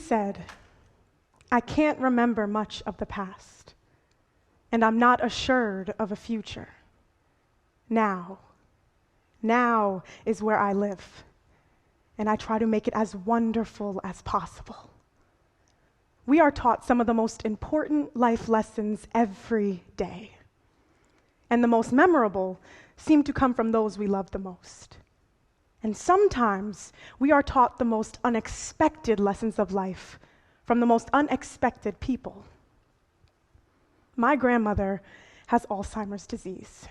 said, "I can't remember much of the past, and I'm not assured of a future. Now is where I live, and I try to make it as wonderful as possible." We are taught some of the most important life lessons every day, and the most memorable seem to come from those we love the most. And sometimes we are taught the most unexpected lessons of life from the most unexpected people. My grandmother has Alzheimer's disease,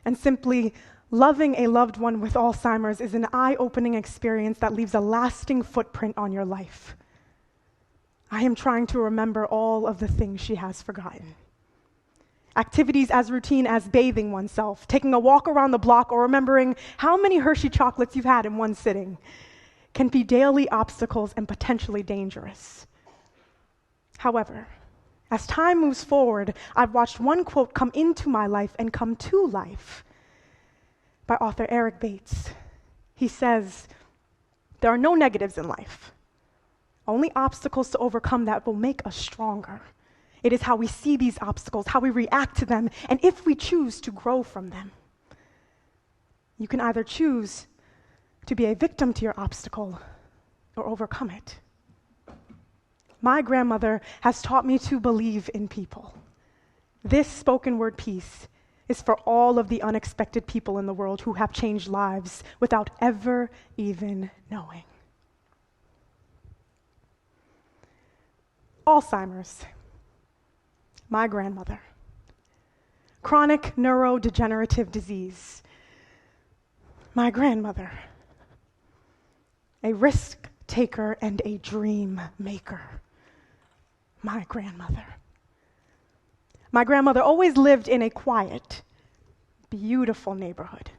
and simply loving a loved one with Alzheimer's is an eye-opening experience that leaves a lasting footprint on your life. I am trying to remember all of the things she has forgotten. Activities as routine as bathing oneself, taking a walk around the block, or remembering how many Hershey chocolates you've had in one sitting can be daily obstacles and potentially dangerous. However, as time moves forward, I've watched one quote come into my life and come to life by author Eric Bates. He says, "There are no negatives in life, only obstacles to overcome that will make us stronger. It is how we see these obstacles, how we react to them, and if we choose to grow from them. You can either choose to be a victim to your obstacle or overcome it." My grandmother has taught me to believe in people. This spoken word piece is for all of the unexpected people in the world who have changed lives without ever even knowing. Alzheimer's. My grandmother. Chronic neurodegenerative disease. My grandmother. A risk taker and a dream maker. My grandmother. My grandmother always lived in a quiet, beautiful neighborhood.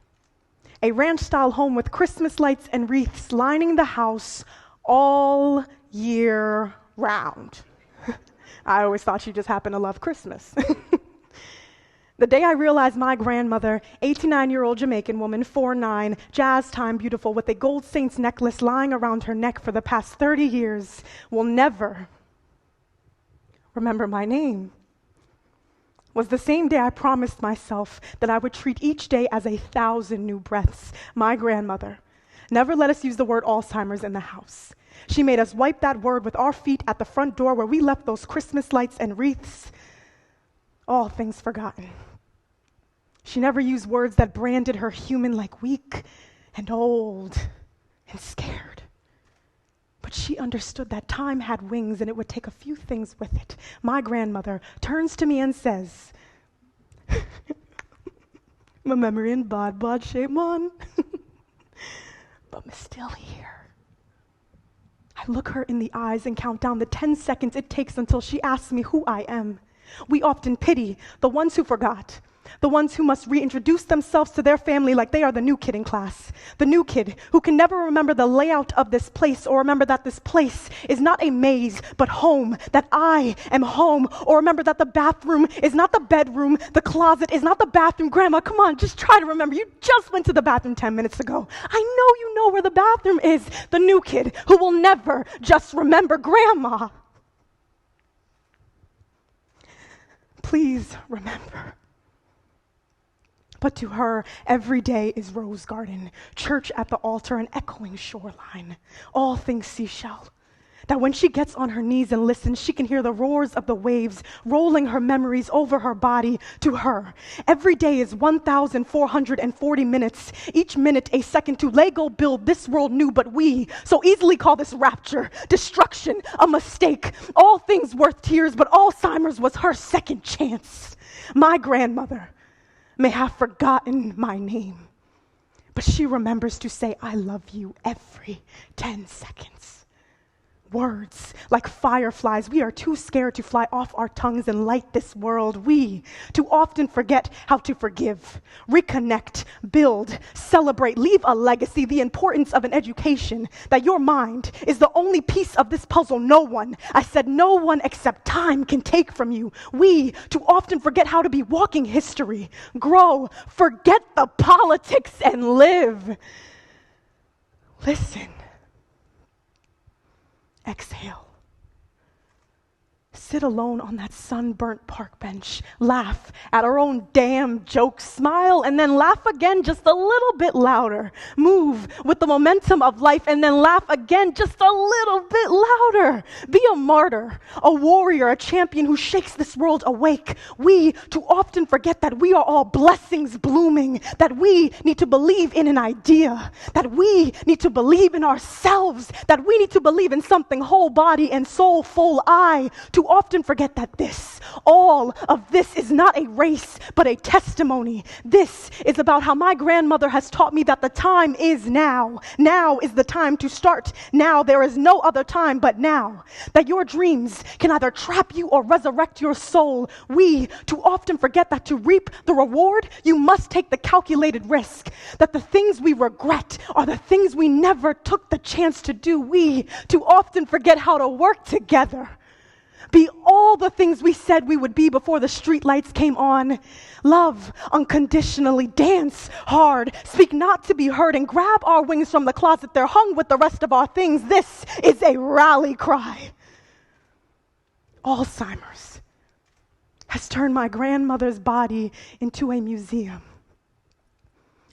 A ranch-style home with Christmas lights and wreaths lining the house all year round. I always thought she just happened to love Christmas. The day I realized my grandmother, 89-year-old Jamaican woman, 4'9", jazz time beautiful with a gold saints necklace lying around her neck for the past 30 years, will never remember my name, was the same day I promised myself that I would treat each day as 1,000 new breaths. My grandmother never let us use the word Alzheimer's in the house. She made us wipe that word with our feet at the front door where we left those Christmas lights and wreaths. All things forgotten. She never used words that branded her human like weak and old and scared. But she understood that time had wings and it would take a few things with it. My grandmother turns to me and says, "My memory in bad shape, man. But I'm still here." I look her in the eyes and count down the 10 seconds it takes until she asks me who I am. We often pity the ones who forgot, the ones who must reintroduce themselves to their family like they are the new kid in class, the new kid who can never remember the layout of this place or remember that this place is not a maze but home, that I am home, or remember that the bathroom is not the bedroom, the closet is not the bathroom. Grandma, come on, just try to remember. You just went to the bathroom 10 minutes ago. I know you know where the bathroom is. The new kid who will never just remember Grandma. Please remember. But to her, every day is rose garden, church at the altar, and echoing shoreline, all things seashell. That when she gets on her knees and listens, she can hear the roars of the waves rolling her memories over her body. To her, every day is 1,440 minutes, each minute a second to Lego build this world new, but we so easily call this rapture, destruction, a mistake, all things worth tears, but Alzheimer's was her second chance. My grandmother may have forgotten my name, but she remembers to say, "I love you" every 10 seconds. Words like fireflies, we are too scared to fly off our tongues and light this world. We too often forget how to forgive, reconnect, build, celebrate, leave a legacy, the importance of an education, that your mind is the only piece of this puzzle no one, I said no one except time can take from you. We too often forget how to be walking history, grow, forget the politics, and live. Listen. exhale. Sit alone on that sunburnt park bench, laugh at our own damn jokes, smile, and then laugh again just a little bit louder. Move with the momentum of life and then laugh again just a little bit louder. Be a martyr, a warrior, a champion who shakes this world awake. We too often forget that we are all blessings blooming, that we need to believe in an idea, that we need to believe in ourselves, that we need to believe in something whole body and soul full. I too often forget that all of this is not a race, but a testimony. This is about how my grandmother has taught me that the time is now. Now is the time to start. Now there is no other time but now. That your dreams can either trap you or resurrect your soul. We too often forget that to reap the reward, you must take the calculated risk. That the things we regret are the things we never took the chance to do. We too often forget how to work together. Be all the things we said we would be before the streetlights came on. Love unconditionally, dance hard, speak not to be heard, and grab our wings from the closet. They're hung with the rest of our things. This is a rally cry. Alzheimer's has turned my grandmother's body into a museum.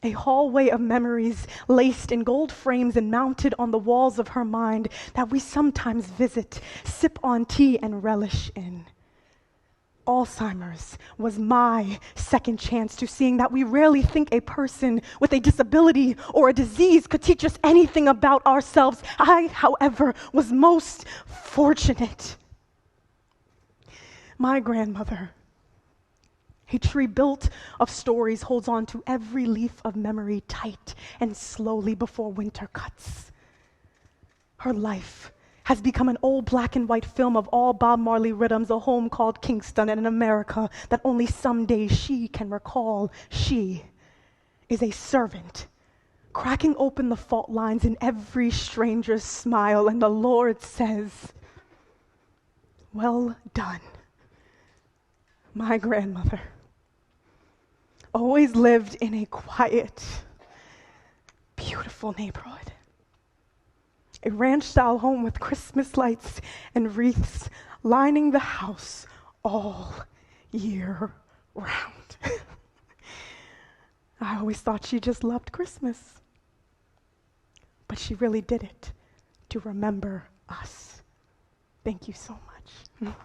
A hallway of memories laced in gold frames and mounted on the walls of her mind that we sometimes visit, sip on tea, and relish in. Alzheimer's was my second chance to seeing that we rarely think a person with a disability or a disease could teach us anything about ourselves. I, however, was most fortunate. My grandmother, a tree built of stories, holds on to every leaf of memory tight and slowly before winter cuts. Her life has become an old black and white film of all Bob Marley rhythms, a home called Kingston, and an America that only someday she can recall. She is a servant, cracking open the fault lines in every stranger's smile, and the Lord says, "Well done." My grandmother always lived in a quiet, beautiful neighborhood. A ranch-style home with Christmas lights and wreaths lining the house all year round. I always thought she just loved Christmas. But she really did it to remember us. Thank you so much.